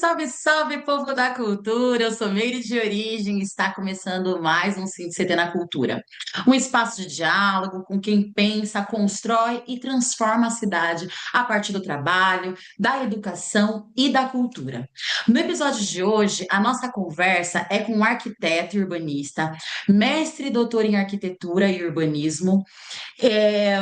salve, salve, povo da cultura! Eu sou Meire de Origem e está começando mais um CT na Cultura. Um espaço de diálogo com quem pensa, constrói e transforma a cidade a partir do trabalho, da educação e da cultura. No episódio de hoje, a nossa conversa é com um arquiteto e urbanista, mestre e doutor em arquitetura e urbanismo, é,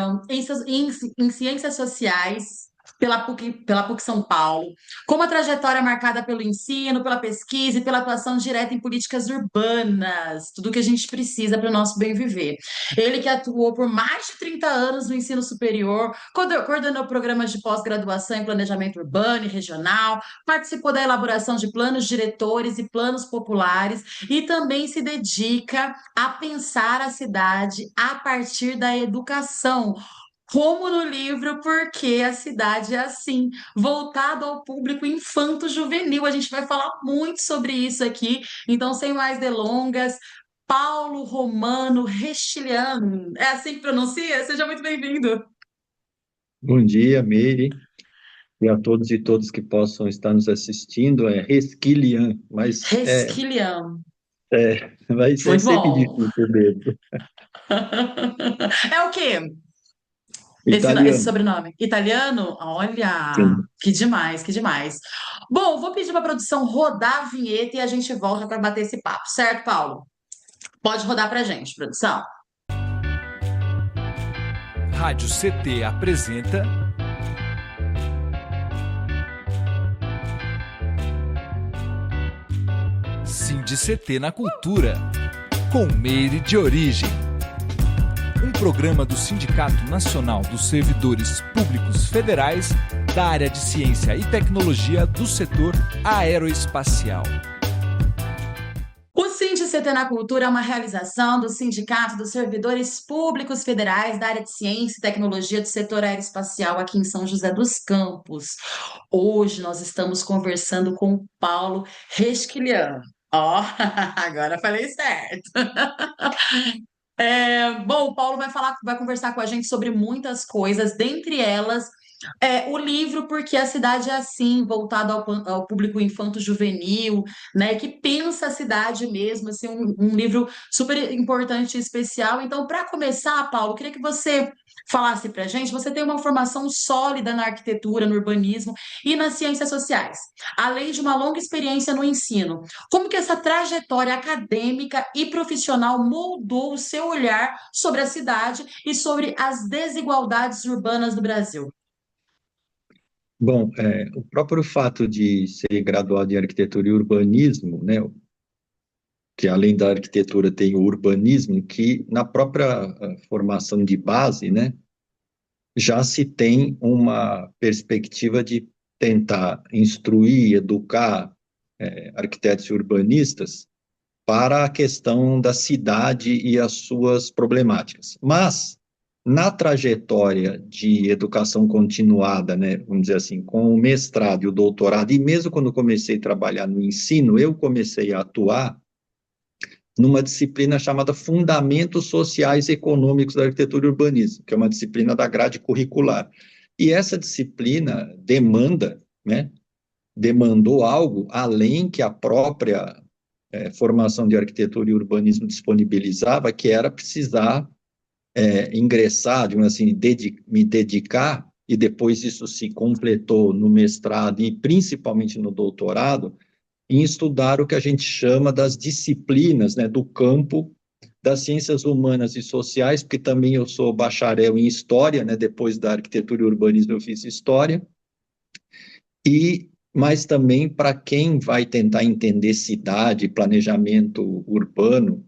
em ciências sociais pela PUC São Paulo, com uma trajetória marcada pelo ensino, pela pesquisa e pela atuação direta em políticas urbanas, tudo que a gente precisa para o nosso bem viver. Ele que atuou por mais de 30 anos no ensino superior, coordenou programas de pós-graduação em planejamento urbano e regional, participou da elaboração de planos diretores e planos populares e também se dedica a pensar a cidade a partir da educação, como no livro Porque a Cidade é Assim, voltado ao público infanto-juvenil. A gente vai falar muito sobre isso aqui, então, sem mais delongas, Paulo Romano Restiliano, é assim que pronuncia? Seja muito bem-vindo. Bom dia, Meire, e a todos e todas que possam estar nos assistindo. É Resquilian, mas Resquiliano, vai ser muito sempre bom. difícil mesmo. É o quê? Esse Italiano, sobrenome? Italiano? Olha, sim. que demais, que demais. Bom, vou pedir para a produção rodar a vinheta e a gente volta para bater esse papo, certo, Paulo? Pode rodar para a gente, produção. Rádio CT apresenta CT na Cultura, com Meire de Origem. Um programa do Sindicato Nacional dos Servidores Públicos Federais da área de Ciência e Tecnologia do setor aeroespacial. O CT na Cultura é uma realização do Sindicato dos Servidores Públicos Federais da área de Ciência e Tecnologia do setor aeroespacial aqui em São José dos Campos. Hoje nós estamos conversando com o Paulo Resquiliano. Ó, agora falei certo. Bom, o Paulo vai conversar com a gente sobre muitas coisas, dentre elas o livro Porque a Cidade é Assim, voltado ao público infanto-juvenil, né, que pensa a cidade mesmo, assim, um livro super importante e especial. Então, para começar, Paulo, eu queria que você falasse para a gente, você tem uma formação sólida na arquitetura, no urbanismo e nas ciências sociais, além de uma longa experiência no ensino. Como que essa trajetória acadêmica e profissional moldou o seu olhar sobre a cidade e sobre as desigualdades urbanas do Brasil? Bom, o próprio fato de ser graduado em arquitetura e urbanismo, né, que além da arquitetura tem o urbanismo, que na própria formação de base, né, já se tem uma perspectiva de tentar instruir, educar arquitetos e urbanistas para a questão da cidade e as suas problemáticas. Mas, na trajetória de educação continuada, né, vamos dizer assim, com o mestrado e o doutorado, e mesmo quando comecei a trabalhar no ensino, eu comecei a atuar numa disciplina chamada Fundamentos Sociais e Econômicos da Arquitetura e Urbanismo, que é uma disciplina da grade curricular. E essa disciplina né, demandou algo além que a própria formação de arquitetura e urbanismo disponibilizava, que era precisar ingressar, digamos assim, me dedicar, e depois isso se completou no mestrado e principalmente no doutorado, em estudar o que a gente chama das disciplinas, né, do campo das ciências humanas e sociais, porque também eu sou bacharel em História, né, depois da arquitetura e urbanismo eu fiz História, mas também para quem vai tentar entender cidade, planejamento urbano,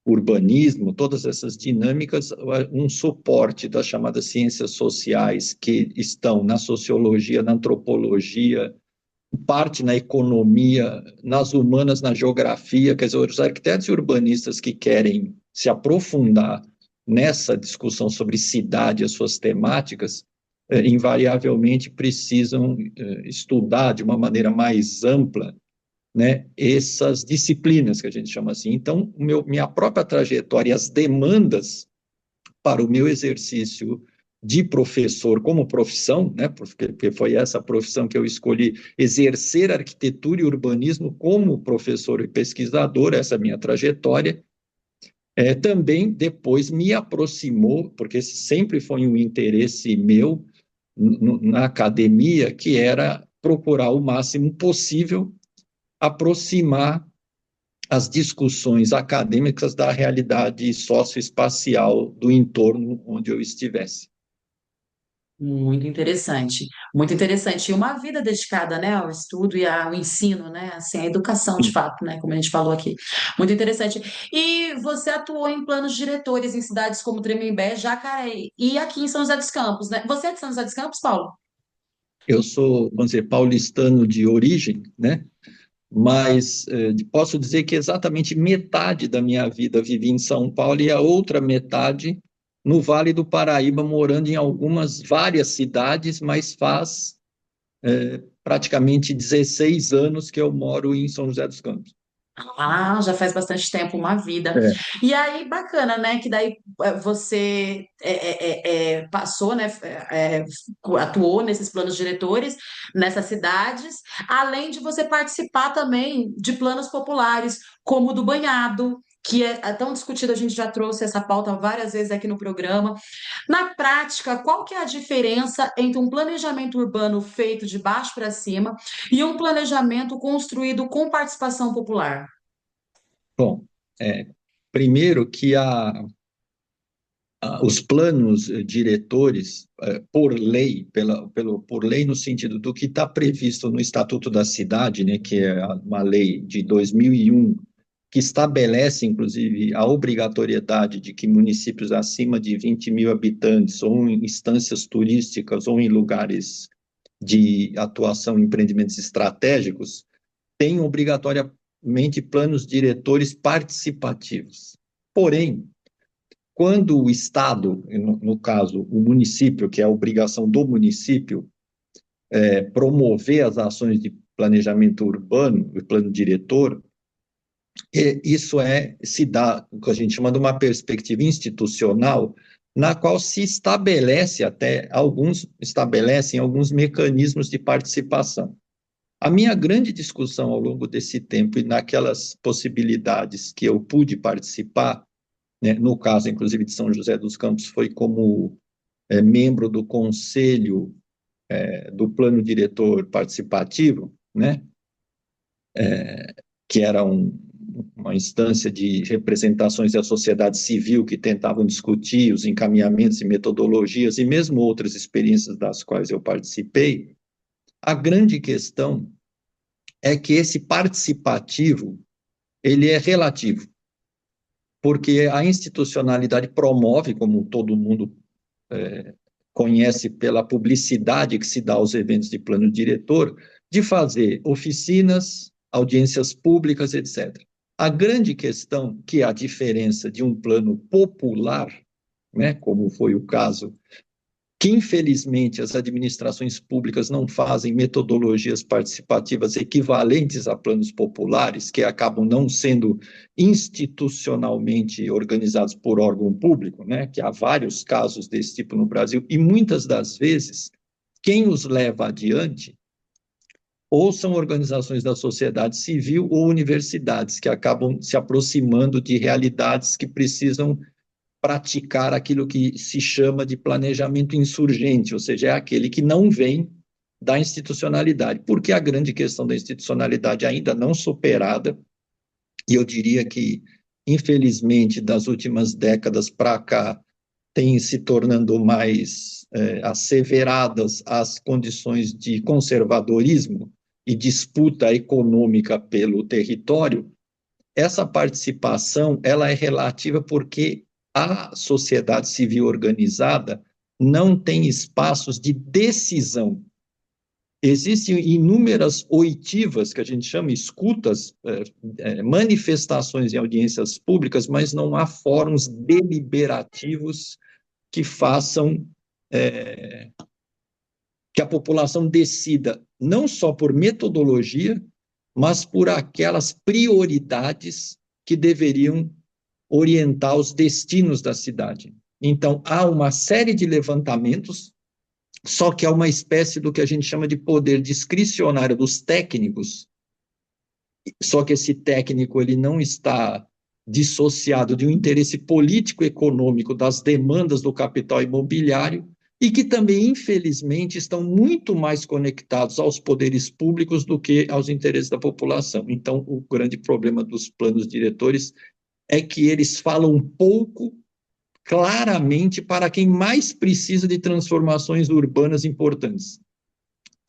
urbanismo, todas essas dinâmicas, um suporte das chamadas ciências sociais que estão na sociologia, na antropologia, parte na economia, nas humanas, na geografia, quer dizer, os arquitetos e urbanistas que querem se aprofundar nessa discussão sobre cidade e as suas temáticas, invariavelmente precisam estudar de uma maneira mais ampla, né, essas disciplinas que a gente chama assim. Então, minha própria trajetória, as demandas para o meu exercício de professor como profissão, né, porque foi essa profissão que eu escolhi, exercer arquitetura e urbanismo como professor e pesquisador, essa é a minha trajetória. Também depois me aproximou, porque esse sempre foi um interesse meu na academia, que era procurar o máximo possível aproximar as discussões acadêmicas da realidade socioespacial do entorno onde eu estivesse. Muito interessante, muito interessante. E uma vida dedicada, né, ao estudo e ao ensino, né, assim, à educação de fato, né, como a gente falou aqui. Muito interessante. E você atuou em planos diretores em cidades como Tremembé, Jacareí e aqui em São José dos Campos, né? Você é de São José dos Campos, Paulo? Eu sou, vamos dizer, paulistano de origem, né? Mas posso dizer que exatamente metade da minha vida vivi em São Paulo e a outra metade no Vale do Paraíba, morando em várias cidades, mas faz praticamente 16 anos que eu moro em São José dos Campos. Ah, já faz bastante tempo, uma vida. É. E aí, bacana, né? Que daí você passou, né? Atuou nesses planos diretores, nessas cidades, além de você participar também de planos populares, como o do banhado, que é tão discutido, a gente já trouxe essa pauta várias vezes aqui no programa. Na prática, qual que é a diferença entre um planejamento urbano feito de baixo para cima e um planejamento construído com participação popular? Bom, primeiro que os planos diretores, por lei, por lei no sentido do que está previsto no Estatuto da Cidade, né, que é uma lei de 2001, que estabelece, inclusive, a obrigatoriedade de que municípios acima de 20 mil habitantes, ou em instâncias turísticas, ou em lugares de atuação em empreendimentos estratégicos, tenham obrigatoriamente planos diretores participativos. Porém, quando o Estado, no caso, o município, que é a obrigação do município, promover as ações de planejamento urbano, o plano diretor, isso se dá o que a gente chama de uma perspectiva institucional, na qual se estabelecem alguns mecanismos de participação. A minha grande discussão ao longo desse tempo e naquelas possibilidades que eu pude participar, né, no caso, inclusive, de São José dos Campos, foi como membro do conselho do plano diretor participativo, né, que era uma instância de representações da sociedade civil que tentavam discutir os encaminhamentos e metodologias, e mesmo outras experiências das quais eu participei. A grande questão é que esse participativo, ele é relativo, porque a institucionalidade promove, como todo mundo conhece pela publicidade que se dá aos eventos de plano diretor, de fazer oficinas, audiências públicas, etc. A grande questão, que é a diferença de um plano popular, né, como foi o caso, que infelizmente as administrações públicas não fazem metodologias participativas equivalentes a planos populares, que acabam não sendo institucionalmente organizados por órgão público, né, que há vários casos desse tipo no Brasil, e muitas das vezes quem os leva adiante ou são organizações da sociedade civil ou universidades que acabam se aproximando de realidades que precisam praticar aquilo que se chama de planejamento insurgente, ou seja, é aquele que não vem da institucionalidade, porque a grande questão da institucionalidade ainda não superada, e eu diria que, infelizmente, das últimas décadas para cá, tem se tornando mais asseveradas as condições de conservadorismo e disputa econômica pelo território. Essa participação ela é relativa porque a sociedade civil organizada não tem espaços de decisão. Existem inúmeras oitivas, que a gente chama escutas, manifestações em audiências públicas, mas não há fóruns deliberativos que façam que a população decida, não só por metodologia, mas por aquelas prioridades que deveriam orientar os destinos da cidade. Então, há uma série de levantamentos, só que há uma espécie do que a gente chama de poder discricionário dos técnicos, só que esse técnico ele não está dissociado de um interesse político-econômico das demandas do capital imobiliário e que também, infelizmente, estão muito mais conectados aos poderes públicos do que aos interesses da população. Então, o grande problema dos planos diretores é que eles falam pouco claramente para quem mais precisa de transformações urbanas importantes.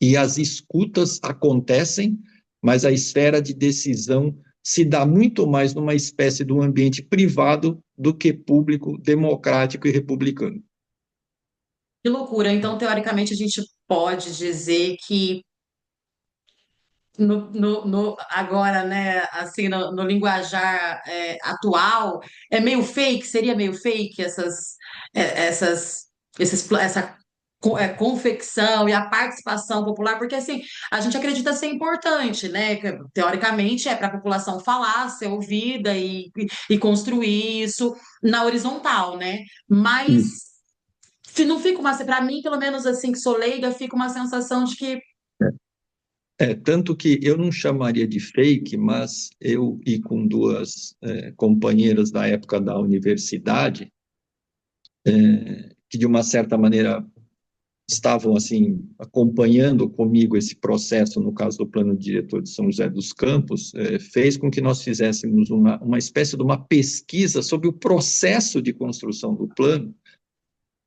E as escutas acontecem, mas a esfera de decisão se dá muito mais numa espécie de um ambiente privado do que público, democrático e republicano. Que loucura. Então, teoricamente, a gente pode dizer que agora, né, assim, no linguajar atual, é meio fake, seria meio fake essa confecção e a participação popular, porque assim, a gente acredita ser importante, né? Que, teoricamente é para a população falar, ser ouvida e construir isso na horizontal, né? Mas Isso. não fica para mim, pelo menos assim, que sou leiga, fica uma sensação de que Tanto que eu não chamaria de fake, mas eu e com duas companheiras da época da universidade, que de uma certa maneira estavam assim acompanhando comigo esse processo, no caso do plano diretor de São José dos Campos, fez com que nós fizéssemos uma espécie de uma pesquisa sobre o processo de construção do plano,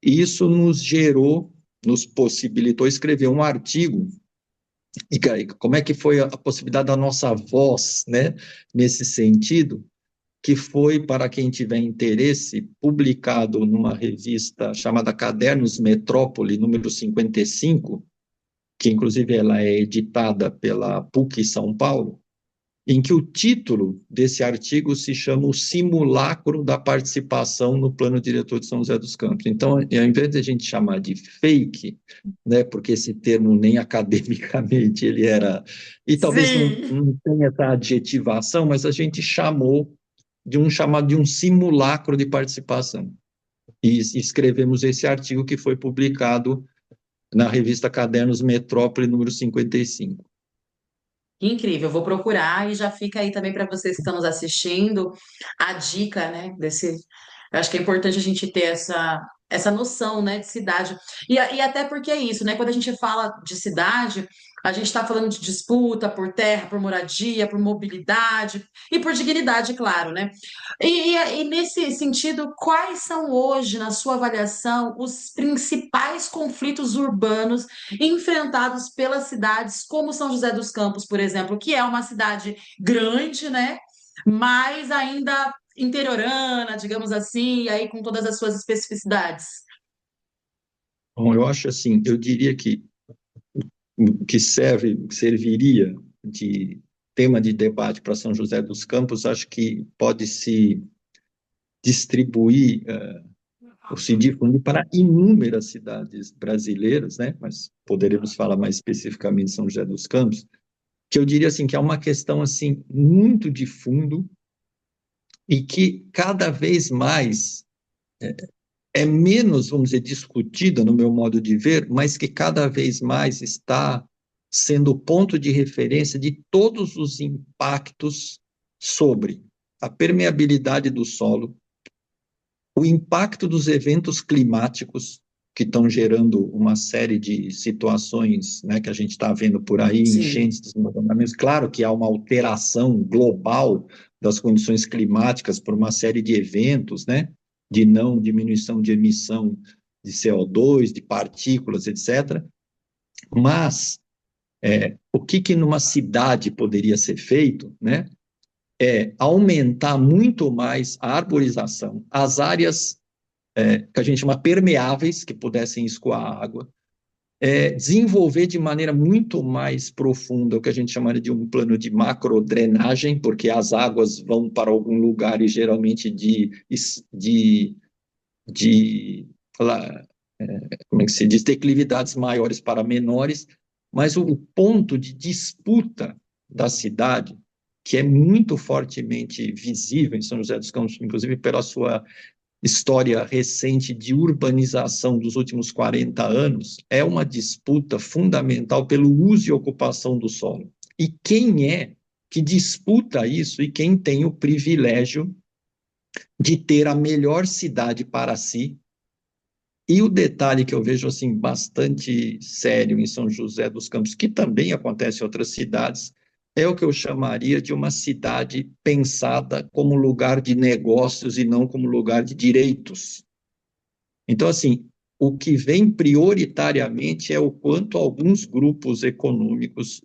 e isso nos possibilitou escrever um artigo. E como é que foi a possibilidade da nossa voz, né, nesse sentido, que foi, para quem tiver interesse, publicado numa revista chamada Cadernos Metrópole, número 55, que inclusive ela é editada pela PUC São Paulo, em que o título desse artigo se chama O Simulacro da Participação no Plano Diretor de São José dos Campos. Então, ao invés de a gente chamar de fake, né, porque esse termo nem academicamente ele era... E talvez sim. não tenha essa adjetivação, mas a gente chamou de um simulacro de participação. E escrevemos esse artigo que foi publicado na revista Cadernos Metrópole, número 55. Incrível, vou procurar e já fica aí também para vocês que estão nos assistindo a dica, né, desse. Eu acho que é importante a gente ter essa noção, né, de cidade. E até porque é isso, né? Quando a gente fala de cidade, a gente está falando de disputa por terra, por moradia, por mobilidade e por dignidade, claro, né? E nesse sentido, quais são hoje, na sua avaliação, os principais conflitos urbanos enfrentados pelas cidades como São José dos Campos, por exemplo, que é uma cidade grande, né? Mas ainda interiorana, digamos assim, e aí com todas as suas especificidades. Bom, eu acho assim, eu diria que o que serviria de tema de debate para São José dos Campos, acho que pode se distribuir ou se difundir para inúmeras cidades brasileiras, né? Mas poderemos falar mais especificamente de São José dos Campos, que eu diria assim que é uma questão assim muito de fundo e que cada vez mais é menos, vamos dizer, discutida no meu modo de ver, mas que cada vez mais está sendo ponto de referência de todos os impactos sobre a permeabilidade do solo, o impacto dos eventos climáticos que estão gerando uma série de situações, né, que a gente está vendo por aí, Sim. enchentes, desmoronamentos. Claro que há uma alteração global das condições climáticas por uma série de eventos, né, de não diminuição de emissão de CO2, de partículas, etc. Mas o que numa cidade poderia ser feito, né, é aumentar muito mais a arborização, as áreas que a gente chama permeáveis, que pudessem escoar água, desenvolver de maneira muito mais profunda o que a gente chamaria de um plano de macrodrenagem, porque as águas vão para algum lugar e geralmente como é que se diz, declividades maiores para menores, mas o ponto de disputa da cidade, que é muito fortemente visível em São José dos Campos, inclusive pela sua história recente de urbanização dos últimos 40 anos, é uma disputa fundamental pelo uso e ocupação do solo. E quem é que disputa isso e quem tem o privilégio de ter a melhor cidade para si? E o detalhe que eu vejo assim bastante sério em São José dos Campos, que também acontece em outras cidades, é o que eu chamaria de uma cidade pensada como lugar de negócios e não como lugar de direitos. Então, assim, o que vem prioritariamente é o quanto alguns grupos econômicos,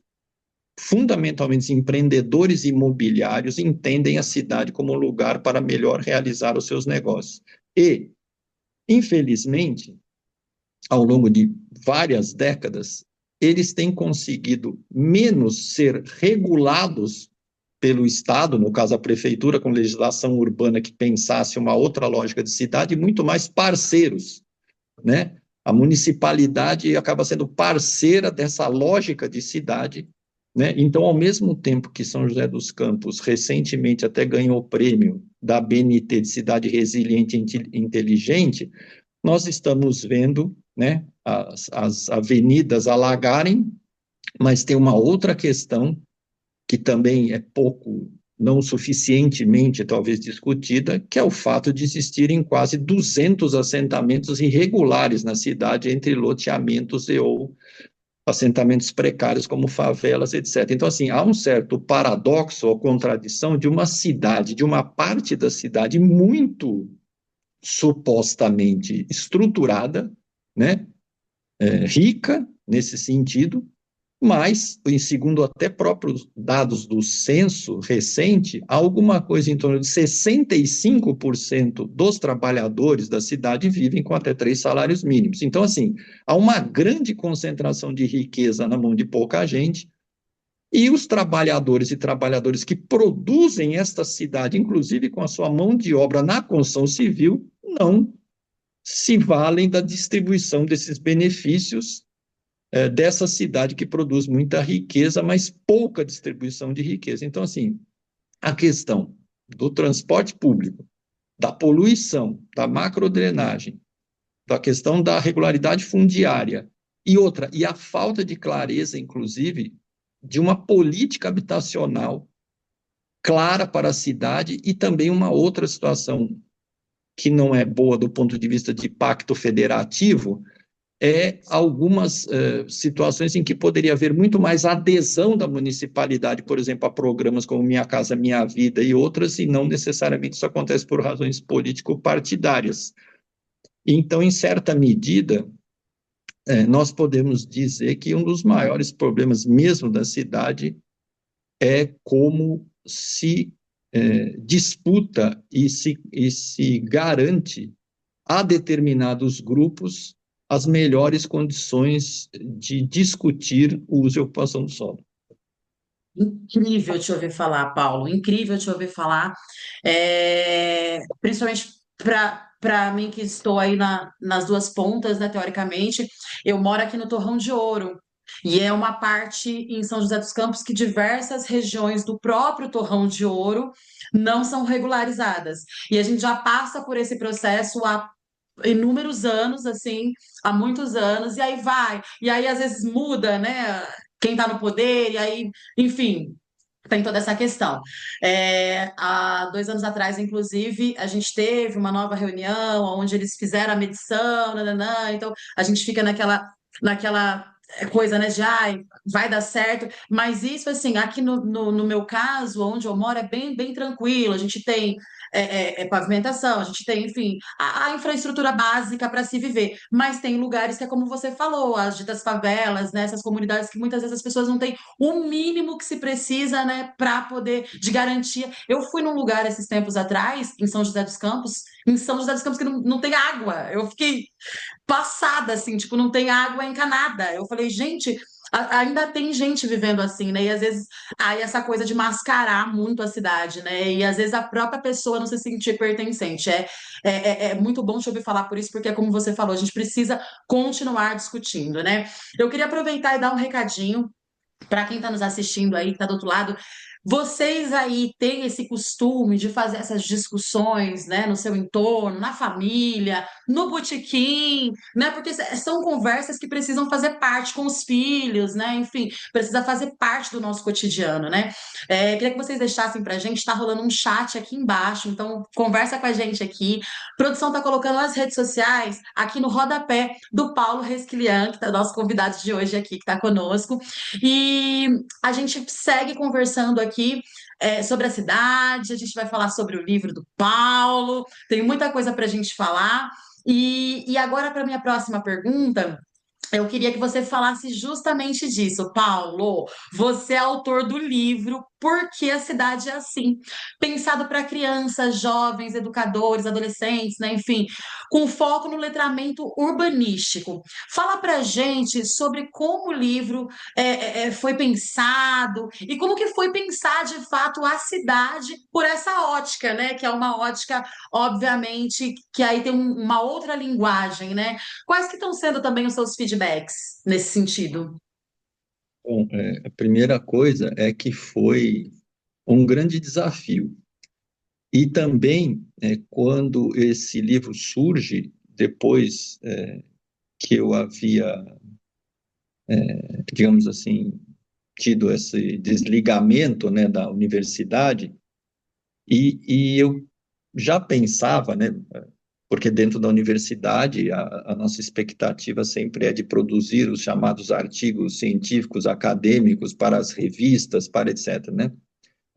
fundamentalmente empreendedores imobiliários, entendem a cidade como um lugar para melhor realizar os seus negócios. E, infelizmente, ao longo de várias décadas, eles têm conseguido menos ser regulados pelo Estado, no caso a prefeitura, com legislação urbana que pensasse uma outra lógica de cidade, e muito mais parceiros, né? A municipalidade acaba sendo parceira dessa lógica de cidade, né? Então, ao mesmo tempo que São José dos Campos recentemente até ganhou o prêmio da BNT de Cidade Resiliente e Inteligente, nós estamos vendo, né, as avenidas alagarem, mas tem uma outra questão que também é pouco, não suficientemente talvez discutida, que é o fato de existirem quase 200 assentamentos irregulares na cidade, entre loteamentos e ou assentamentos precários como favelas, etc. Então, assim, há um certo paradoxo ou contradição de uma cidade, de uma parte da cidade muito supostamente estruturada, né, rica nesse sentido, mas, em segundo até próprios dados do censo recente, alguma coisa em torno de 65% dos trabalhadores da cidade vivem com até 3 salários mínimos. Então, assim, há uma grande concentração de riqueza na mão de pouca gente, e os trabalhadores e trabalhadoras que produzem esta cidade, inclusive com a sua mão de obra na construção civil, não se valem da distribuição desses benefícios dessa cidade que produz muita riqueza, mas pouca distribuição de riqueza. Então, assim, a questão do transporte público, da poluição, da macrodrenagem, da questão da regularidade fundiária e a falta de clareza, inclusive, de uma política habitacional clara para a cidade e também uma outra situação que não é boa do ponto de vista de pacto federativo, algumas situações em que poderia haver muito mais adesão da municipalidade, por exemplo, a programas como Minha Casa Minha Vida e outras, e não necessariamente isso acontece por razões político-partidárias. Então, em certa medida, nós podemos dizer que um dos maiores problemas mesmo da cidade é como se disputa e se garante a determinados grupos as melhores condições de discutir o uso e ocupação do solo. Incrível te ouvir falar, Paulo, incrível te ouvir falar, principalmente para mim que estou aí nas duas pontas, né, teoricamente, eu moro aqui no Torrão de Ouro, e é uma parte em São José dos Campos que diversas regiões do próprio Torrão de Ouro não são regularizadas, e a gente já passa por esse processo há inúmeros anos, assim, há muitos anos, e aí vai, e aí às vezes muda, né, quem está no poder, e aí, enfim, tem toda essa questão. Há 2 anos atrás, inclusive, a gente teve uma nova reunião onde eles fizeram a medição, nananã, então a gente fica naquela coisa, né, de ai, vai dar certo, mas isso, assim, aqui no meu caso, onde eu moro, é bem, bem tranquilo, a gente tem pavimentação, a gente tem, enfim, a infraestrutura básica para se viver, mas tem lugares que é como você falou, as ditas favelas, né, essas comunidades que muitas vezes as pessoas não têm o mínimo que se precisa, né, para poder, de garantia. Eu fui num lugar esses tempos atrás, em São José dos Campos, que não tem água, eu fiquei passada, assim, tipo, não tem água encanada. Eu falei, gente, ainda tem gente vivendo assim, né? E às vezes, aí essa coisa de mascarar muito a cidade, né? E às vezes a própria pessoa não se sentir pertencente. É muito bom te ouvir falar por isso, porque é como você falou, a gente precisa continuar discutindo, né? Eu queria aproveitar e dar um recadinho para quem está nos assistindo aí, que está do outro lado. Vocês aí têm esse costume de fazer essas discussões, né, no seu entorno, na família, no botequim, né? Porque são conversas que precisam fazer parte com os filhos, né? Enfim, precisa fazer parte do nosso cotidiano, né? Queria que vocês deixassem pra gente, tá rolando um chat aqui embaixo, então conversa com a gente aqui. A produção tá colocando nas redes sociais, aqui no rodapé, do Paulo Resquilian, que é o nosso convidado de hoje aqui, que tá conosco. E a gente segue conversando aqui sobre a cidade, a gente vai falar sobre o livro do Paulo, tem muita coisa para a gente falar. E agora, para a minha próxima pergunta, eu queria que você falasse justamente disso, Paulo. Você é autor do livro Por que a Cidade é Assim? Pensado para crianças, jovens, educadores, adolescentes, né? Enfim, com foco no letramento urbanístico. Fala para gente sobre como o livro foi pensado e como que foi pensar de fato a cidade por essa ótica, né? Que é uma ótica, obviamente, que aí tem uma outra linguagem, né? Quais que estão sendo também os seus feedbacks nesse sentido? Bom, a primeira coisa é que foi um grande desafio. E também, quando esse livro surge, depois que eu havia, digamos assim, tido esse desligamento, né, da universidade, e eu já pensava, né, porque dentro da universidade a nossa expectativa sempre é de produzir os chamados artigos científicos acadêmicos para as revistas, para etc., né?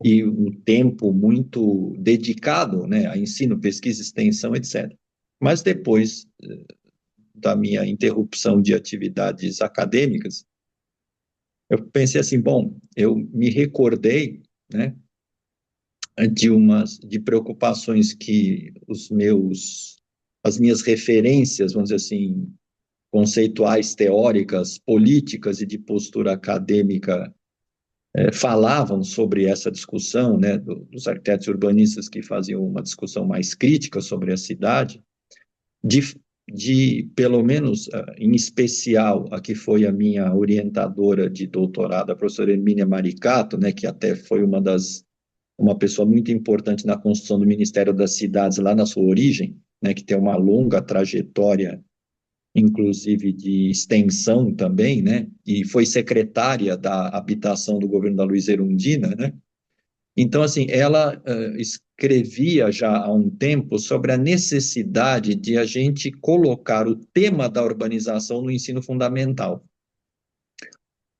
E um tempo muito dedicado, né, a ensino, pesquisa, extensão, etc. Mas depois da minha interrupção de atividades acadêmicas, eu pensei assim, bom, eu me recordei, né, de preocupações que as minhas referências, vamos dizer assim, conceituais, teóricas, políticas e de postura acadêmica falavam sobre essa discussão, né, dos arquitetos urbanistas que faziam uma discussão mais crítica sobre a cidade, pelo menos, em especial, a que foi a minha orientadora de doutorado, a professora Hermínia Maricato, né, que até foi uma pessoa muito importante na construção do Ministério das Cidades lá na sua origem, né, que tem uma longa trajetória, inclusive de extensão também, né, e foi secretária da habitação do governo da Luiza Erundina, né. Então, assim, ela escrevia já há um tempo sobre a necessidade de a gente colocar o tema da urbanização no ensino fundamental,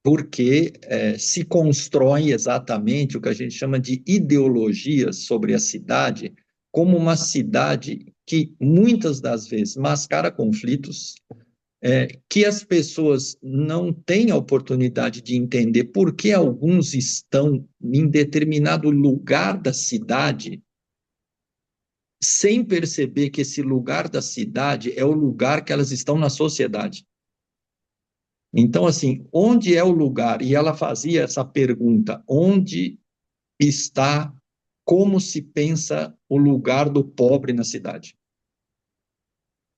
porque se constrói exatamente o que a gente chama de ideologias sobre a cidade, como uma cidade que muitas das vezes mascara conflitos, que as pessoas não têm a oportunidade de entender por que alguns estão em determinado lugar da cidade, sem perceber que esse lugar da cidade é o lugar que elas estão na sociedade. Então, assim, onde é o lugar? E ela fazia essa pergunta: onde está, como se pensa o lugar do pobre na cidade?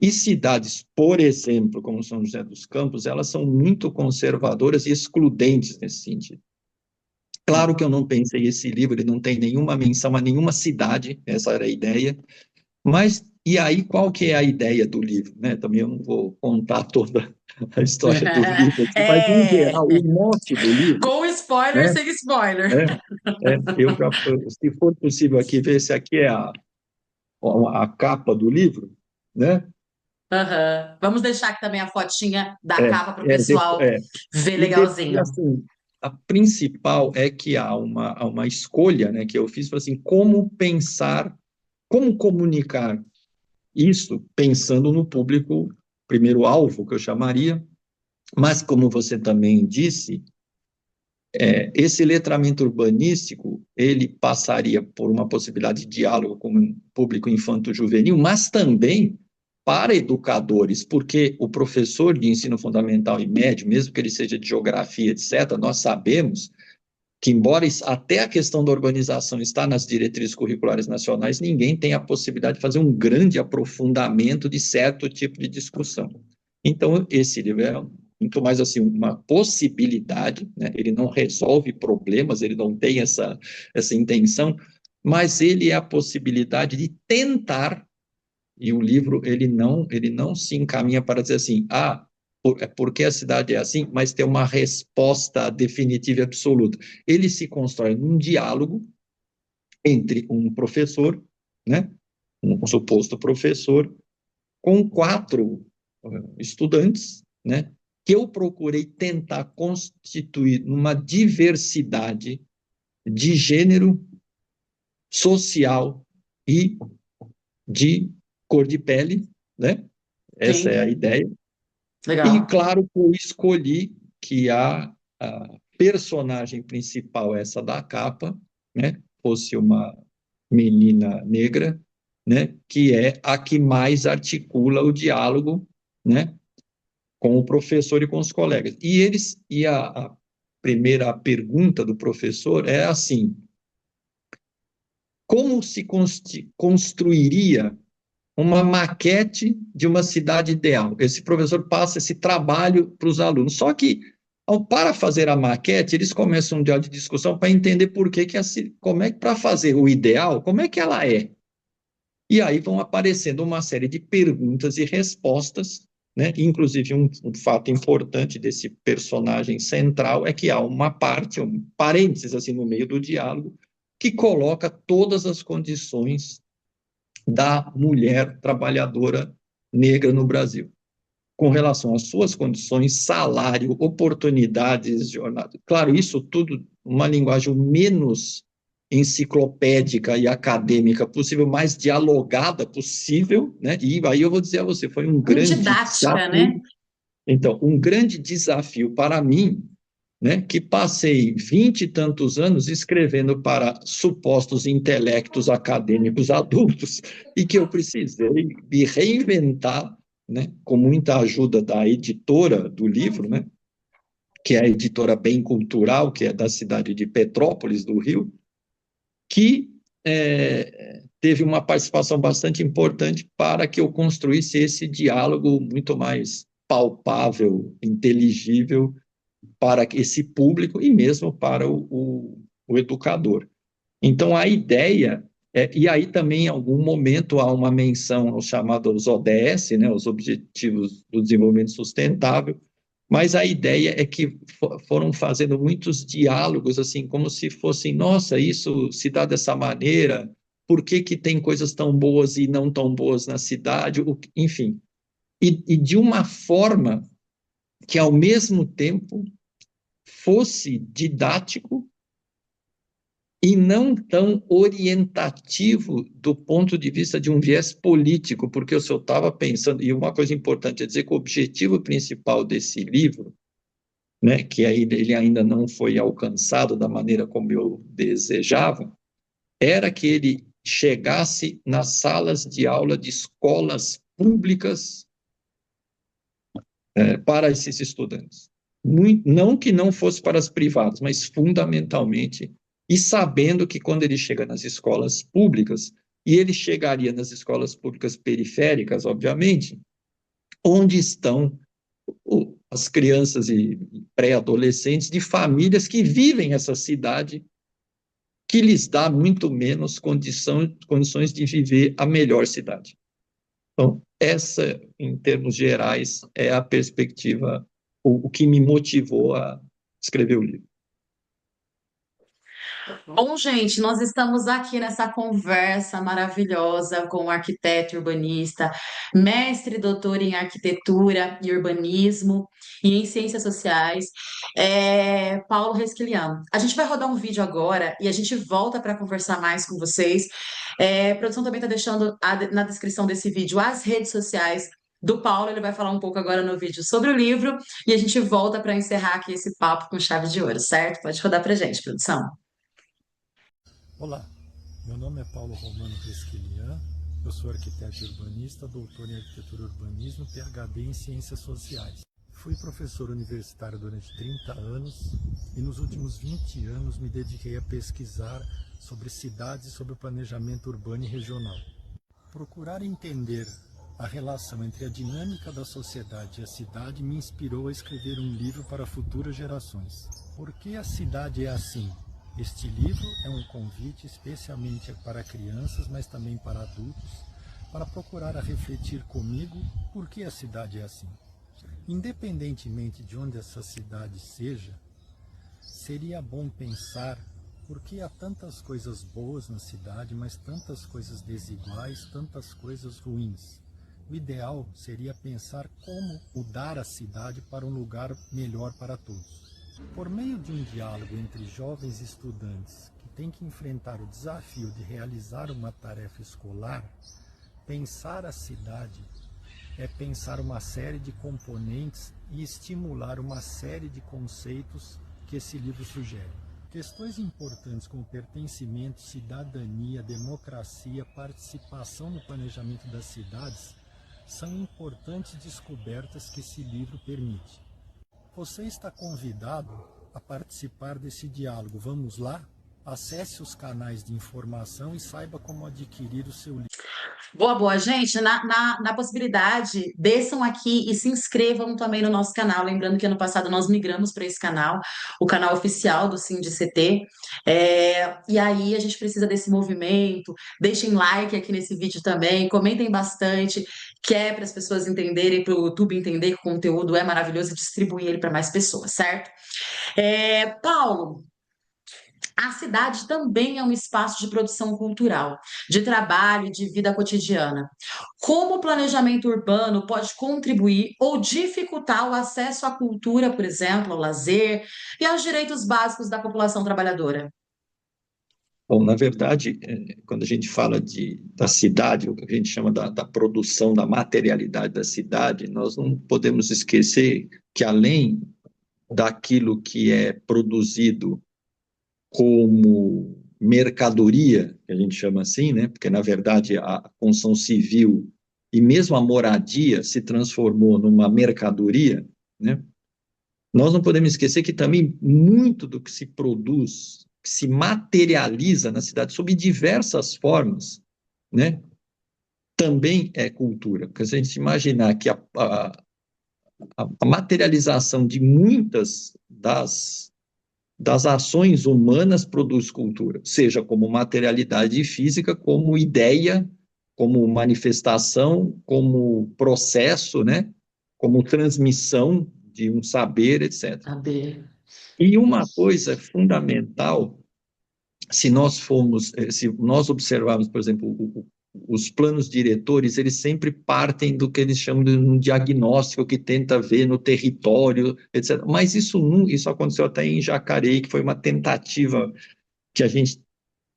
E cidades, por exemplo, como São José dos Campos, elas são muito conservadoras e excludentes nesse sentido. Claro que eu não pensei, esse livro ele não tem nenhuma menção a nenhuma cidade, essa era a ideia, mas e aí qual que é a ideia do livro, né? Também eu não vou contar toda a história do livro aqui, mas em geral, o mote do livro, Com spoiler, né? sem spoiler. Se for possível aqui, ver se aqui é a capa do livro, né? Uhum. Vamos deixar aqui também a fotinha da capa para o pessoal ver E legalzinho. assim, a principal é que há uma escolha, né, que eu fiz, assim, como pensar, como comunicar isso, pensando no público, primeiro alvo, que eu chamaria, mas como você também disse, esse letramento urbanístico, ele passaria por uma possibilidade de diálogo com o público infanto-juvenil, mas também para educadores, porque o professor de ensino fundamental e médio, mesmo que ele seja de geografia, etc., nós sabemos que, embora até a questão da urbanização está nas diretrizes curriculares nacionais, ninguém tem a possibilidade de fazer um grande aprofundamento de certo tipo de discussão. Então, esse livro é muito mais assim uma possibilidade, né? Ele não resolve problemas, ele não tem essa intenção, mas ele é a possibilidade de tentar, e o livro ele não se encaminha para dizer assim, é porque a cidade é assim, mas tem uma resposta definitiva e absoluta. Ele se constrói num diálogo entre um professor, né, um suposto professor, com 4 estudantes, né, que eu procurei tentar constituir uma diversidade de gênero, social e de cor de pele, né? Essa é Sim, a ideia. E, legal. claro, eu escolhi que a personagem principal, essa da capa, né, fosse uma menina negra, né, que é a que mais articula o diálogo, né, com o professor e com os colegas. E a primeira pergunta do professor é assim: como se construiria uma maquete de uma cidade ideal? Esse professor passa esse trabalho para os alunos. Só que, para fazer a maquete, eles começam um diálogo de discussão para entender por que como é que para fazer o ideal, como é que ela é. E aí vão aparecendo uma série de perguntas e respostas, né? Inclusive um fato importante desse personagem central é que há uma parte, um parênteses assim no meio do diálogo, que coloca todas as condições da mulher trabalhadora negra no Brasil, com relação às suas condições, salário, oportunidades, jornada. Claro, isso tudo uma linguagem o menos enciclopédica e acadêmica possível, mais dialogada possível, né? E aí eu vou dizer a você, foi um grande Didática, desafio. né? Então, um grande desafio para mim, né, que passei 20 e tantos anos escrevendo para supostos intelectos acadêmicos adultos e que eu precisei me reinventar, né, com muita ajuda da editora do livro, né, que é a editora Bem Cultural, que é da cidade de Petrópolis, do Rio, que teve uma participação bastante importante para que eu construísse esse diálogo muito mais palpável, inteligível para esse público e mesmo para o educador. Então, a ideia, e aí também em algum momento há uma menção aos chamados ODS, né, os Objetivos do Desenvolvimento Sustentável, mas a ideia é que foram fazendo muitos diálogos, assim, como se fossem, nossa, isso se dá dessa maneira, por que que tem coisas tão boas e não tão boas na cidade, enfim. E de uma forma que, ao mesmo tempo, fosse didático e não tão orientativo do ponto de vista de um viés político, porque eu só estava pensando, e uma coisa importante é dizer que o objetivo principal desse livro, né, que aí ele ainda não foi alcançado da maneira como eu desejava, era que ele chegasse nas salas de aula de escolas públicas para esses estudantes. Não que não fosse para as privadas, mas fundamentalmente, e sabendo que quando ele chega nas escolas públicas, e ele chegaria nas escolas públicas periféricas, obviamente, onde estão as crianças e pré-adolescentes de famílias que vivem essa cidade, que lhes dá muito menos condições de viver a melhor cidade. Então, essa, em termos gerais, é a perspectiva, o que me motivou a escrever o livro. Bom, gente, nós estamos aqui nessa conversa maravilhosa com o arquiteto urbanista, mestre e doutor em arquitetura e urbanismo e em ciências sociais, Paulo Resquiliano. A gente vai rodar um vídeo agora e a gente volta para conversar mais com vocês. A produção também está deixando na descrição desse vídeo as redes sociais do Paulo. Ele vai falar um pouco agora no vídeo sobre o livro e a gente volta para encerrar aqui esse papo com chave de ouro, certo? Pode rodar para gente, produção. Olá, meu nome é Paulo Romano Resquilian, eu sou arquiteto urbanista, doutor em arquitetura e urbanismo, PhD em ciências sociais. Fui professor universitário durante 30 anos e nos últimos 20 anos me dediquei a pesquisar sobre cidades e sobre o planejamento urbano e regional. Procurar entender A relação entre a dinâmica da sociedade e a cidade me inspirou a escrever um livro para futuras gerações. Por que a cidade é assim? Este livro é um convite especialmente para crianças, mas também para adultos, para procurar a refletir comigo por que a cidade é assim. Independentemente de onde essa cidade seja, seria bom pensar por que há tantas coisas boas na cidade, mas tantas coisas desiguais, tantas coisas ruins. O ideal seria pensar como mudar a cidade para um lugar melhor para todos. Por meio de um diálogo entre jovens estudantes que têm que enfrentar o desafio de realizar uma tarefa escolar, pensar a cidade é pensar uma série de componentes e estimular uma série de conceitos que esse livro sugere. Questões importantes como pertencimento, cidadania, democracia, participação no planejamento das cidades são importantes descobertas que esse livro permite. Você está convidado a participar desse diálogo. Vamos lá? Acesse os canais de informação e saiba como adquirir o seu livro. Boa, boa, gente. Na possibilidade, desçam aqui e se inscrevam também no nosso canal. Lembrando que ano passado nós migramos para esse canal, o canal oficial do SINDICT. E aí a gente precisa desse movimento. Deixem like aqui nesse vídeo também, comentem bastante, que é para as pessoas entenderem, para o YouTube entender que o conteúdo é maravilhoso e distribuir ele para mais pessoas, certo? Paulo. A cidade também é um espaço de produção cultural, de trabalho e de vida cotidiana. Como o planejamento urbano pode contribuir ou dificultar o acesso à cultura, por exemplo, ao lazer e aos direitos básicos da população trabalhadora? Bom, na verdade, quando a gente fala da cidade, o que a gente chama da produção, da materialidade da cidade, nós não podemos esquecer que além daquilo que é produzido como mercadoria, que a gente chama assim, né? Porque, na verdade, a construção civil e mesmo a moradia se transformou numa mercadoria, né? Nós não podemos esquecer que também muito do que se produz, que se materializa na cidade sob diversas formas, né? Também é cultura. Porque se a gente imaginar que a materialização de muitas das ações humanas produz cultura, seja como materialidade física, como ideia, como manifestação, como processo, né? Como transmissão de um saber, etc. E uma coisa fundamental, se nós observarmos, por exemplo, os planos diretores, eles sempre partem do que eles chamam de um diagnóstico que tenta ver no território, etc. Mas isso aconteceu até em Jacareí, que foi uma tentativa que a gente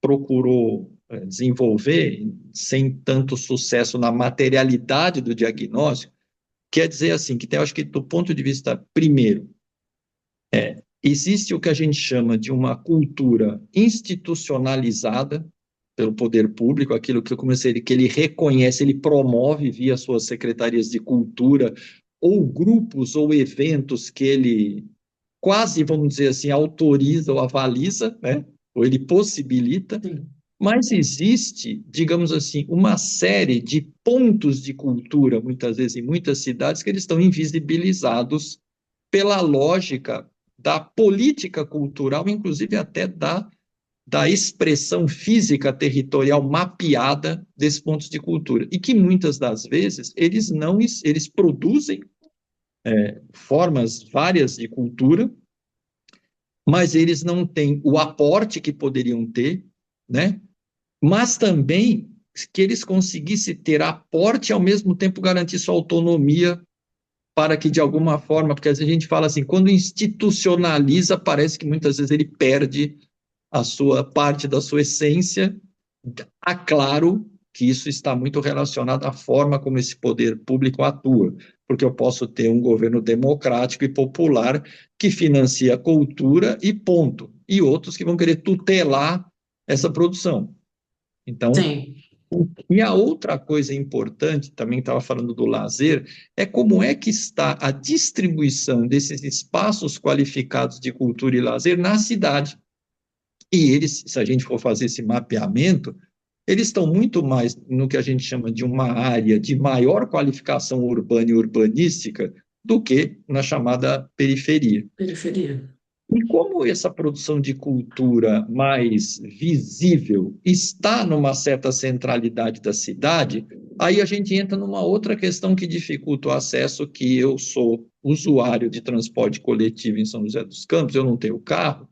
procurou desenvolver sem tanto sucesso na materialidade do diagnóstico. Quer dizer assim, que eu acho que do ponto de vista, primeiro, existe o que a gente chama de uma cultura institucionalizada pelo poder público, aquilo que eu comecei, que ele reconhece, ele promove via suas secretarias de cultura, ou grupos ou eventos que ele quase, vamos dizer assim, autoriza ou avaliza, né? Ou ele possibilita. Sim. Mas existe, digamos assim, uma série de pontos de cultura, muitas vezes em muitas cidades, que eles estão invisibilizados pela lógica da política cultural, inclusive até da expressão física territorial mapeada desses pontos de cultura, e que muitas das vezes eles produzem formas várias de cultura, mas eles não têm o aporte que poderiam ter, né? Mas também que eles conseguissem ter aporte e ao mesmo tempo garantir sua autonomia para que de alguma forma, porque às vezes a gente fala assim, quando institucionaliza, parece que muitas vezes ele perde a sua parte da sua essência. Claro que isso está muito relacionado à forma como esse poder público atua, porque eu posso ter um governo democrático e popular que financia a cultura e ponto, e outros que vão querer tutelar essa produção. Então, sim. E a outra coisa importante, também estava falando do lazer, é como é que está a distribuição desses espaços qualificados de cultura e lazer na cidade. E eles, se a gente for fazer esse mapeamento, eles estão muito mais no que a gente chama de uma área de maior qualificação urbana e urbanística do que na chamada periferia. Periferia. E como essa produção de cultura mais visível está numa certa centralidade da cidade, aí a gente entra numa outra questão que dificulta o acesso, que eu sou usuário de transporte coletivo em São José dos Campos, eu não tenho carro,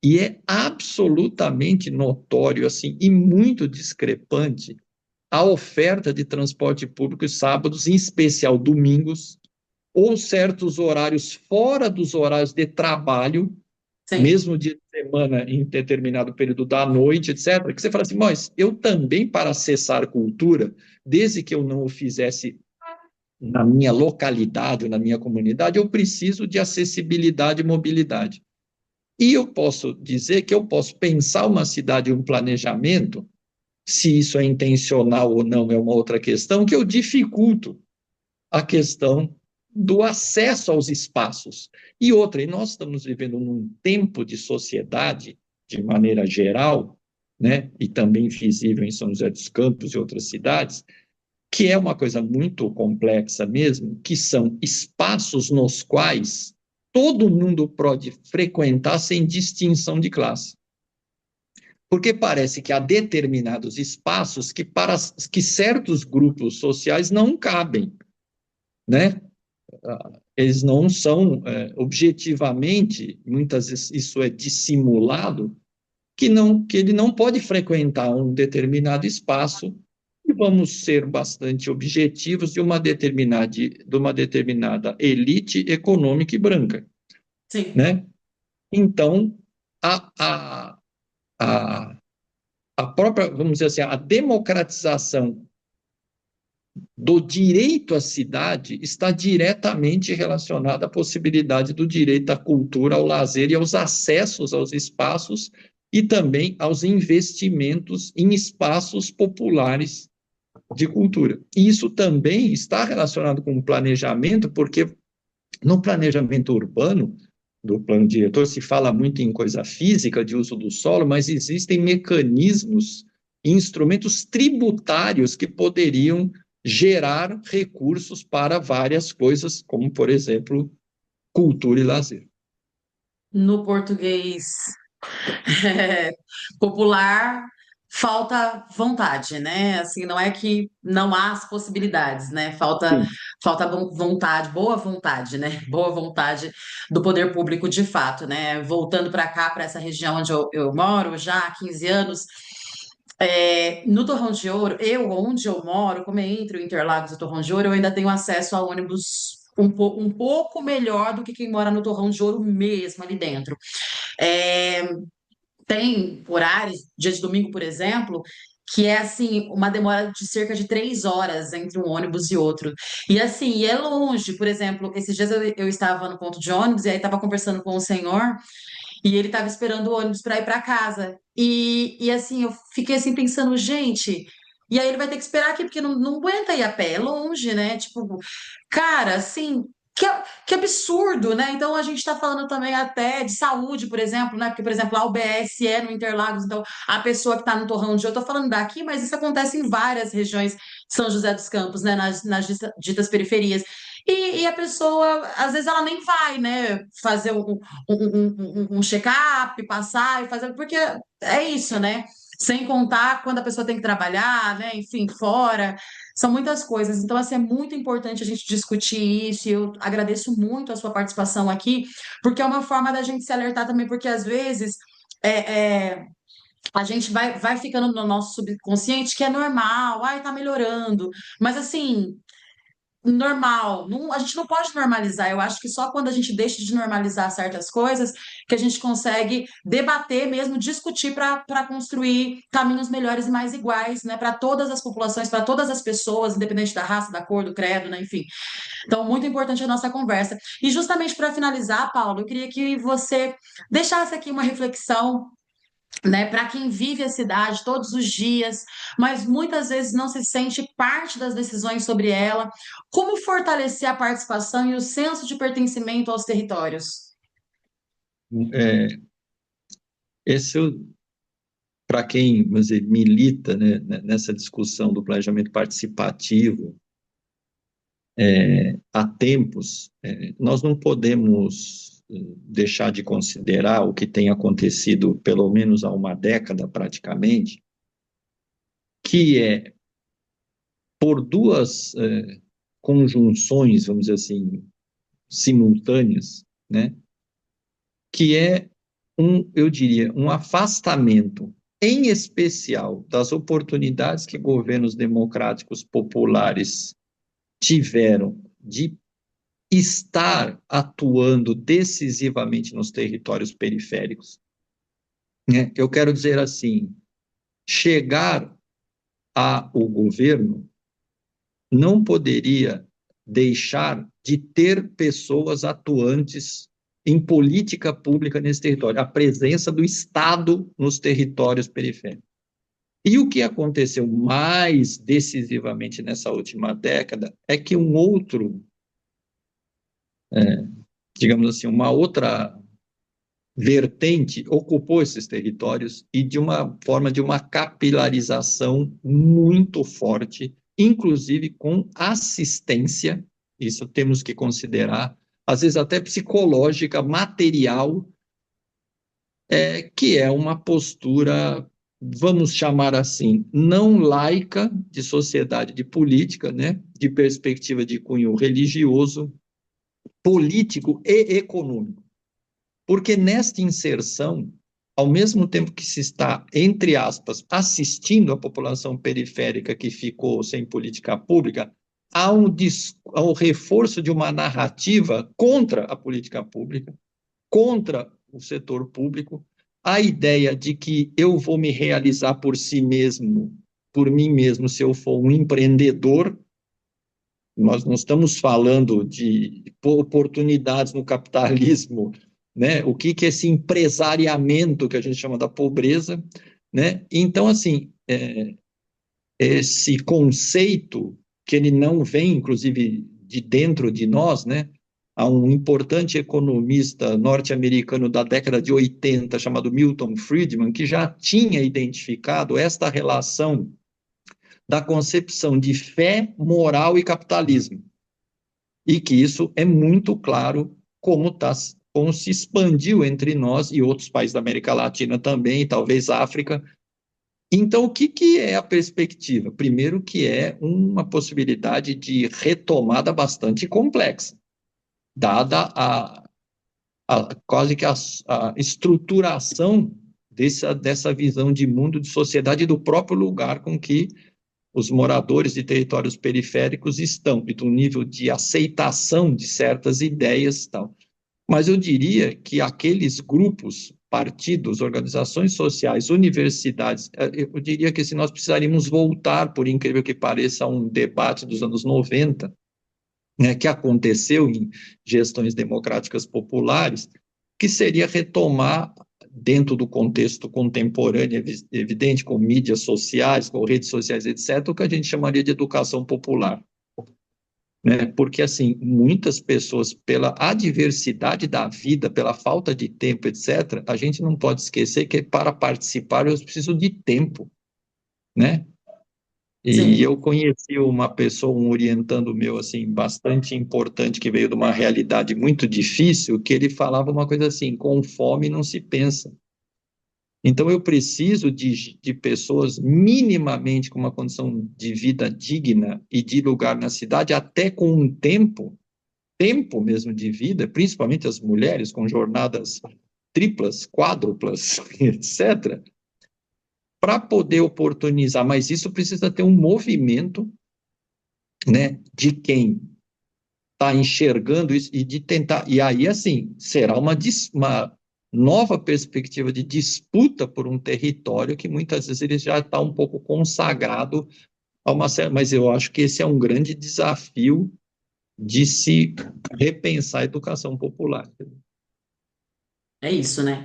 e é absolutamente notório assim, e muito discrepante a oferta de transporte público sábados, em especial domingos, ou certos horários fora dos horários de trabalho, Sim. mesmo dia de semana, em determinado período da noite, etc., que você fala assim, mas eu também, para acessar cultura, desde que eu não o fizesse na minha localidade, na minha comunidade, eu preciso de acessibilidade e mobilidade. E eu posso dizer que eu posso pensar uma cidade, um planejamento, se isso é intencional ou não é uma outra questão, que eu dificulto a questão do acesso aos espaços. E outra, e nós estamos vivendo num tempo de sociedade, de maneira geral, né, e também visível em São José dos Campos e outras cidades, que é uma coisa muito complexa mesmo, que são espaços nos quais todo mundo pode frequentar sem distinção de classe. Porque parece que há determinados espaços que para que certos grupos sociais não cabem, né? Eles não são objetivamente, muitas vezes isso é dissimulado, que ele não pode frequentar um determinado espaço, e vamos ser bastante objetivos de uma determinada elite econômica e branca, Sim. né? Então, a, a, a própria, vamos dizer assim, a democratização do direito à cidade está diretamente relacionada à possibilidade do direito à cultura, ao lazer e aos acessos aos espaços e também aos investimentos em espaços populares de cultura. E isso também está relacionado com o planejamento, porque no planejamento urbano, do plano diretor, se fala muito em coisa física, de uso do solo, mas existem mecanismos e instrumentos tributários que poderiam gerar recursos para várias coisas, como, por exemplo, cultura e lazer. No português popular, falta vontade, né? Assim, não é que não há as possibilidades, né? Sim. Falta vontade, boa vontade, né? Boa vontade do poder público de fato, né? Voltando para cá, para essa região onde eu moro já há 15 anos, no Torrão de Ouro, onde eu moro, como é entre o Interlagos e o Torrão de Ouro, eu ainda tenho acesso a ônibus um pouco melhor do que quem mora no Torrão de Ouro mesmo, ali dentro. É, tem horários, dia de domingo, por exemplo, que é assim, uma demora de cerca de 3 horas entre um ônibus e outro. E assim, é longe, por exemplo, esses dias eu estava no ponto de ônibus e aí estava conversando com o senhor e ele estava esperando o ônibus para ir para casa. E assim, eu fiquei assim pensando, gente. E aí ele vai ter que esperar aqui, porque não aguenta ir a pé, é longe, né? Tipo, cara, assim, que absurdo, né? Então a gente está falando também até de saúde, por exemplo, né? Porque, por exemplo, a UBS é no Interlagos, então a pessoa que está no Torrão de Ouro, eu tô falando daqui, mas isso acontece em várias regiões de São José dos Campos, né? Nas ditas periferias. E a pessoa, às vezes, ela nem vai, né? Fazer um check-up, passar e fazer, porque é isso, né? Sem contar quando a pessoa tem que trabalhar, né? Enfim, fora. São muitas coisas. Então, assim, é muito importante a gente discutir isso. E eu agradeço muito a sua participação aqui, porque é uma forma da gente se alertar também, porque às vezes a gente vai ficando no nosso subconsciente que é normal, ai, tá melhorando. Mas assim, normal. A gente não pode normalizar. Eu acho que só quando a gente deixa de normalizar certas coisas que a gente consegue debater mesmo, discutir para construir caminhos melhores e mais iguais, né, para todas as populações, para todas as pessoas, independente da raça, da cor, do credo, né, enfim. Então, muito importante a nossa conversa. E justamente para finalizar, Paulo, eu queria que você deixasse aqui uma reflexão, né, para quem vive a cidade todos os dias, mas muitas vezes não se sente parte das decisões sobre ela. Como fortalecer a participação e o senso de pertencimento aos territórios? É, esse para quem, vamos dizer, milita, né, nessa discussão do planejamento participativo há tempos, nós não podemos deixar de considerar o que tem acontecido pelo menos há uma década praticamente, que é por duas conjunções, vamos dizer assim, simultâneas, né, que é eu diria, um afastamento, em especial, das oportunidades que governos democráticos populares tiveram de estar atuando decisivamente nos territórios periféricos, né? Eu quero dizer assim, chegar ao governo não poderia deixar de ter pessoas atuantes em política pública nesse território, a presença do Estado nos territórios periféricos. E o que aconteceu mais decisivamente nessa última década é que digamos assim, uma outra vertente ocupou esses territórios e de uma forma de uma capilarização muito forte, inclusive com assistência, isso temos que considerar, às vezes até psicológica, material, que é uma postura, vamos chamar assim, não laica de sociedade, de política, né, de perspectiva de cunho religioso, político e econômico. Porque nesta inserção, ao mesmo tempo que se está, entre aspas, assistindo a população periférica que ficou sem política pública, há um reforço de uma narrativa contra a política pública, contra o setor público, a ideia de que eu vou me realizar por si mesmo, por mim mesmo, se eu for um empreendedor. Nós não estamos falando de oportunidades no capitalismo, né? O que é esse empresariamento que a gente chama da pobreza, né? Então, assim, esse conceito que ele não vem, inclusive, de dentro de nós, né? Há um importante economista norte-americano da década de 80, chamado Milton Friedman, que já tinha identificado esta relação da concepção de fé, moral e capitalismo. E que isso é muito claro como se expandiu entre nós e outros países da América Latina também, e talvez África. Então, o que é a perspectiva? Primeiro que é uma possibilidade de retomada bastante complexa, dada quase que a estruturação dessa visão de mundo, de sociedade do próprio lugar com que os moradores de territórios periféricos estão, e do nível de aceitação de certas ideias e tal. Mas eu diria que aqueles grupos, partidos, organizações sociais, universidades, eu diria que se nós precisaríamos voltar, por incrível que pareça, a um debate dos anos 90, né, que aconteceu em gestões democráticas populares, que seria retomar, dentro do contexto contemporâneo, evidente, com mídias sociais, com redes sociais, etc., o que a gente chamaria de educação popular. Né? Porque, assim, muitas pessoas, pela adversidade da vida, pela falta de tempo, etc., a gente não pode esquecer que para participar eu preciso de tempo, né? E Sim. eu conheci uma pessoa, um orientando meu, assim, bastante importante, que veio de uma realidade muito difícil, que ele falava uma coisa assim: com fome não se pensa. Então, eu preciso de pessoas minimamente com uma condição de vida digna e de lugar na cidade, até com um tempo mesmo de vida, principalmente as mulheres com jornadas triplas, quádruplas, etc., para poder oportunizar. Mas isso precisa ter um movimento, né, de quem está enxergando isso e de tentar. E aí, assim, será uma nova perspectiva de disputa por um território que muitas vezes ele já está um pouco consagrado a uma série. Mas eu acho que esse é um grande desafio de se repensar a educação popular. É isso, né?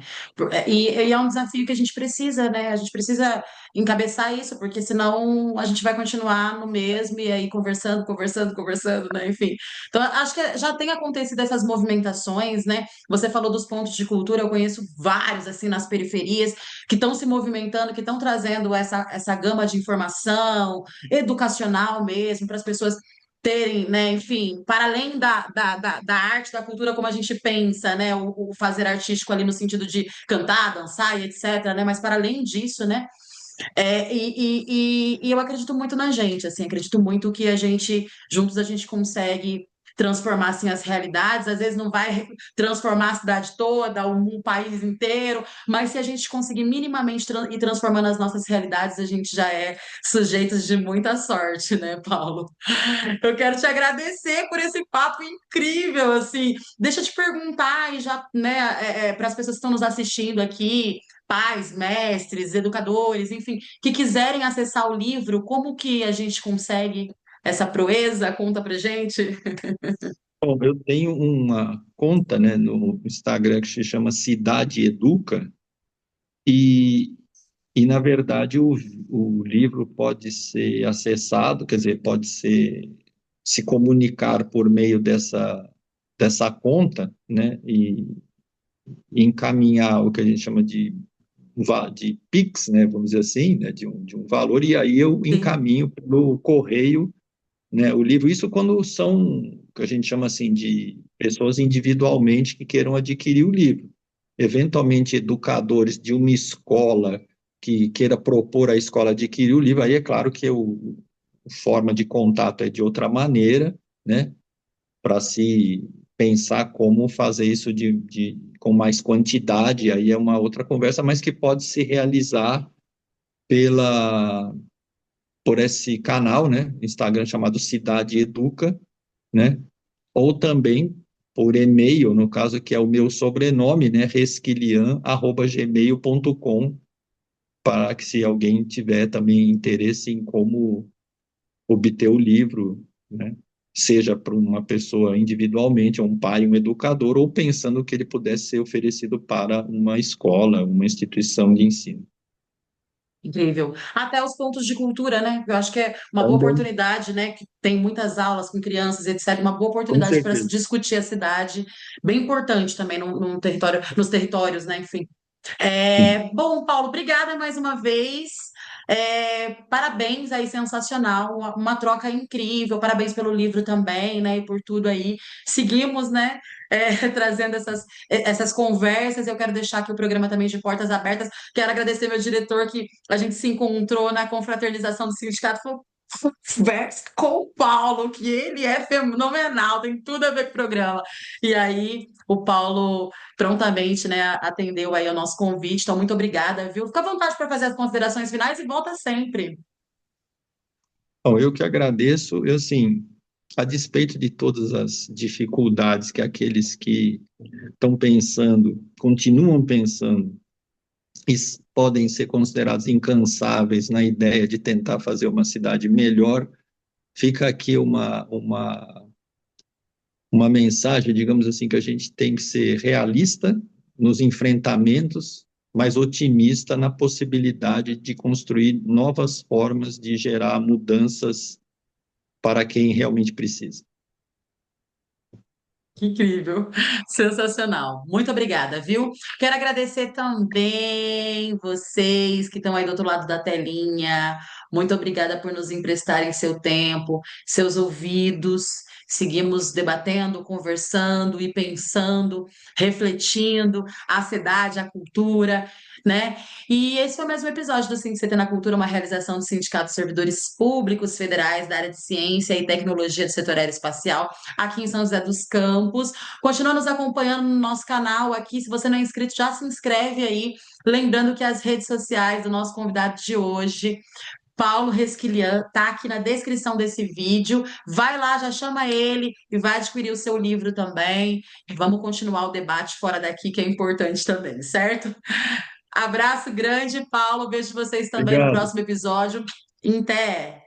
E é um desafio que a gente precisa, né? A gente precisa encabeçar isso, porque senão a gente vai continuar no mesmo e aí conversando, conversando, conversando, né? Enfim. Então, acho que já tem acontecido essas movimentações, né? Você falou dos pontos de cultura, eu conheço vários, assim, nas periferias, que estão se movimentando, que estão trazendo essa gama de informação educacional mesmo, para as pessoas terem, né, enfim, para além da arte, da cultura como a gente pensa, né, o fazer artístico ali no sentido de cantar, dançar e etc, né, mas para além disso, né, e eu acredito muito na gente, assim, acredito muito que juntos a gente consegue transformar, assim, as realidades, às vezes não vai transformar a cidade toda, um país inteiro, mas se a gente conseguir minimamente ir transformando as nossas realidades, a gente já é sujeito de muita sorte, né, Paulo? Eu quero te agradecer por esse papo incrível, assim. Deixa eu te perguntar, e já, né, para as pessoas que estão nos assistindo aqui, pais, mestres, educadores, enfim, que quiserem acessar o livro, como que a gente consegue essa proeza? Conta pra gente. Bom, eu tenho uma conta, né, no Instagram que se chama Cidade Educa, e, na verdade, o livro pode ser acessado, quer dizer, pode se comunicar por meio dessa conta, né, e encaminhar o que a gente chama de Pix, né, vamos dizer assim, né, de um valor, e aí eu Sim. encaminho pelo correio, né, o livro. Isso quando são, o que a gente chama assim, de pessoas individualmente que queiram adquirir o livro. Eventualmente, educadores de uma escola que queira propor à escola adquirir o livro, aí é claro que a forma de contato é de outra maneira, né, para se pensar como fazer isso com mais quantidade, aí é uma outra conversa, mas que pode se realizar pela, por esse canal, né, Instagram chamado Cidade Educa, né, ou também por e-mail, no caso que é o meu sobrenome, né, resquilian@gmail.com, para que se alguém tiver também interesse em como obter o livro, né, seja para uma pessoa individualmente, um pai, um educador, ou pensando que ele pudesse ser oferecido para uma escola, uma instituição de ensino. Incrível. Até os pontos de cultura, né? Eu acho que é uma boa Também, oportunidade, né? Que tem muitas aulas com crianças, etc. Uma boa com oportunidade para se certeza. discutir a cidade, bem importante também num território, nos territórios, né? Enfim. Bom, Paulo, obrigada mais uma vez. Parabéns aí, sensacional, uma troca incrível. Parabéns pelo livro também, né? E por tudo aí. Seguimos, né? Trazendo essas conversas. Eu quero deixar aqui o programa também de portas abertas. Quero agradecer meu diretor que a gente se encontrou na confraternização do sindicato. Conversa com o Paulo, que ele é fenomenal, tem tudo a ver com o programa. E aí, o Paulo prontamente, né, atendeu aí ao nosso convite. Então, muito obrigada, viu? Fica à vontade para fazer as considerações finais e volta sempre. Bom, eu que agradeço, eu assim, a despeito de todas as dificuldades que aqueles que estão pensando, continuam pensando, podem ser considerados incansáveis na ideia de tentar fazer uma cidade melhor, fica aqui uma mensagem, digamos assim, que a gente tem que ser realista nos enfrentamentos, mas otimista na possibilidade de construir novas formas de gerar mudanças para quem realmente precisa. Que incrível, sensacional. Muito obrigada, viu? Quero agradecer também vocês que estão aí do outro lado da telinha. Muito obrigada por nos emprestarem seu tempo, seus ouvidos. Seguimos debatendo, conversando e pensando, refletindo a cidade, a cultura, né? E esse foi mais um episódio do SINCT na Cultura, uma realização do Sindicato de Servidores Públicos Federais da área de Ciência e Tecnologia do Setor Aeroespacial aqui em São José dos Campos. Continua nos acompanhando no nosso canal aqui. Se você não é inscrito, já se inscreve aí. Lembrando que as redes sociais do nosso convidado de hoje, Paulo Resquilian, tá aqui na descrição desse vídeo. Vai lá, já chama ele e vai adquirir o seu livro também. E vamos continuar o debate fora daqui, que é importante também, certo? Abraço grande, Paulo. Vejo vocês também no Obrigado. próximo episódio. Até!